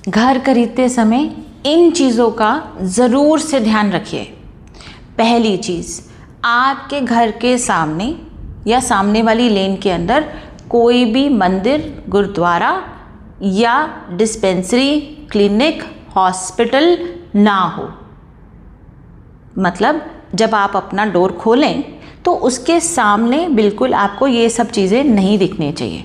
घर खरीदते समय इन चीज़ों का ज़रूर से ध्यान रखिए। पहली चीज़, आपके घर के सामने या सामने वाली लेन के अंदर कोई भी मंदिर, गुरुद्वारा या डिस्पेंसरी, क्लिनिक, हॉस्पिटल ना हो। मतलब जब आप अपना डोर खोलें तो उसके सामने बिल्कुल आपको ये सब चीज़ें नहीं दिखनी चाहिए।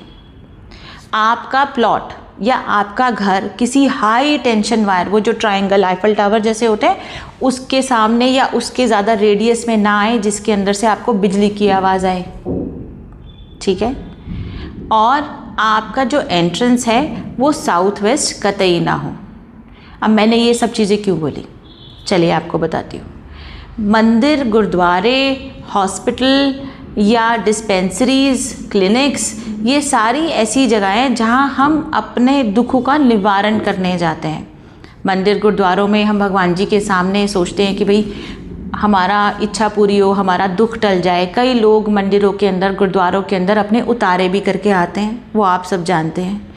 आपका प्लॉट या आपका घर किसी हाई टेंशन वायर, वो जो ट्रायंगल आईफल टावर जैसे होते हैं, उसके सामने या उसके ज़्यादा रेडियस में ना आए जिसके अंदर से आपको बिजली की आवाज़ आए, ठीक है। और आपका जो एंट्रेंस है वो साउथ वेस्ट कतई ना हो। अब मैंने ये सब चीज़ें क्यों बोली, चलिए आपको बताती हूँ। मंदिर, गुरुद्वारे, हॉस्पिटल या डिस्पेंसरीज, क्लिनिक्स, ये सारी ऐसी जगहें हैं जहाँ हम अपने दुखों का निवारण करने जाते हैं। मंदिर, गुरुद्वारों में हम भगवान जी के सामने सोचते हैं कि भाई हमारा इच्छा पूरी हो, हमारा दुख टल जाए। कई लोग मंदिरों के अंदर, गुरुद्वारों के अंदर अपने उतारे भी करके आते हैं, वो आप सब जानते हैं।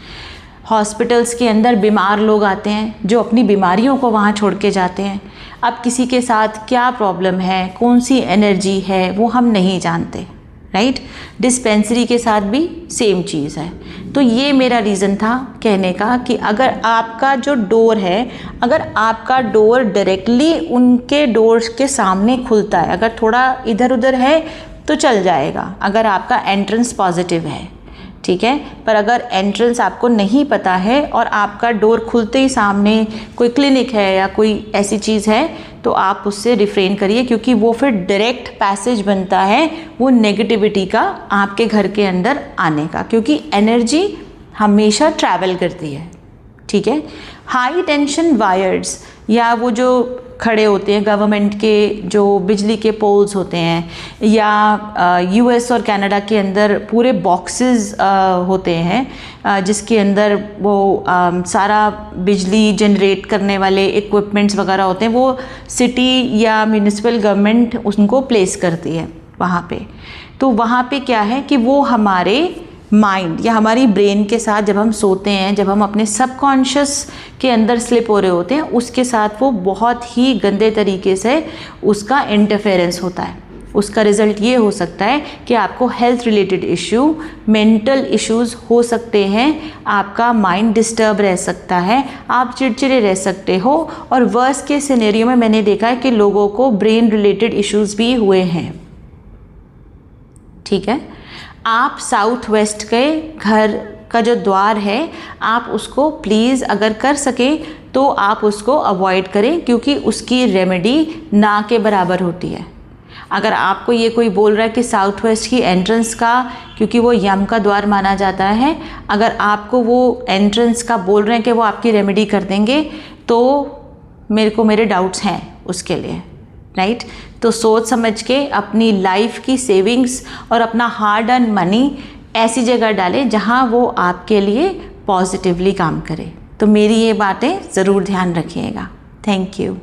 हॉस्पिटल्स के अंदर बीमार लोग आते हैं जो अपनी बीमारियों को वहाँ छोड़ के जाते हैं। अब किसी के साथ क्या प्रॉब्लम है, कौन सी एनर्जी है, वो हम नहीं जानते, राइट। डिस्पेंसरी के साथ भी सेम चीज़ है। तो ये मेरा रीज़न था कहने का कि अगर आपका जो डोर है, अगर आपका डोर डायरेक्टली उनके डोर के सामने खुलता है, अगर थोड़ा इधर उधर है तो चल जाएगा, अगर आपका एंट्रेंस पॉजिटिव है, ठीक है। पर अगर एंट्रेंस आपको नहीं पता है और आपका डोर खुलते ही सामने कोई क्लिनिक है या कोई ऐसी चीज़ है, तो आप उससे रिफ्रेन करिए, क्योंकि वो फिर डायरेक्ट पैसेज बनता है वो नेगेटिविटी का आपके घर के अंदर आने का, क्योंकि एनर्जी हमेशा ट्रैवल करती है, ठीक है। हाई टेंशन वायर्स या वो जो खड़े होते हैं गवर्नमेंट के, जो बिजली के पोल्स होते हैं, या यूएस और कनाडा के अंदर पूरे बॉक्सेस होते हैं जिसके अंदर वो सारा बिजली जनरेट करने वाले इक्विपमेंट्स वगैरह होते हैं, वो सिटी या म्यूनिसिपल गवर्नमेंट उनको प्लेस करती है वहाँ पे। तो वहाँ पे क्या है कि वो हमारे माइंड या हमारी ब्रेन के साथ जब हम सोते हैं, जब हम अपने सबकॉन्शियस के अंदर स्लिप हो रहे होते हैं, उसके साथ वो बहुत ही गंदे तरीके से उसका इंटरफेरेंस होता है। उसका रिज़ल्ट ये हो सकता है कि आपको health related issue, mental issues हो सकते हैं, आपका माइंड डिस्टर्ब रह सकता है, आप चिड़चिड़े रह सकते हो, और वर्स्ट के सिनेरियो में मैंने देखा है कि लोगों को ब्रेन रिलेटेड इश्यूज़ भी हुए हैं, ठीक है। आप साउथ वेस्ट के घर का जो द्वार है, आप उसको प्लीज़ अगर कर सकें तो आप उसको अवॉइड करें, क्योंकि उसकी रेमेडी ना के बराबर होती है। अगर आपको ये कोई बोल रहा है कि साउथ वेस्ट की एंट्रेंस का, क्योंकि वो यम का द्वार माना जाता है, अगर आपको वो एंट्रेंस का बोल रहे हैं कि वो आपकी रेमेडी कर देंगे, तो मेरे डाउट्स हैं उसके लिए, राइट। तो सोच समझ के अपनी लाइफ की सेविंग्स और अपना हार्ड अर्न मनी ऐसी जगह डालें जहां वो आपके लिए पॉजिटिवली काम करे। तो मेरी ये बातें ज़रूर ध्यान रखिएगा। Thank you.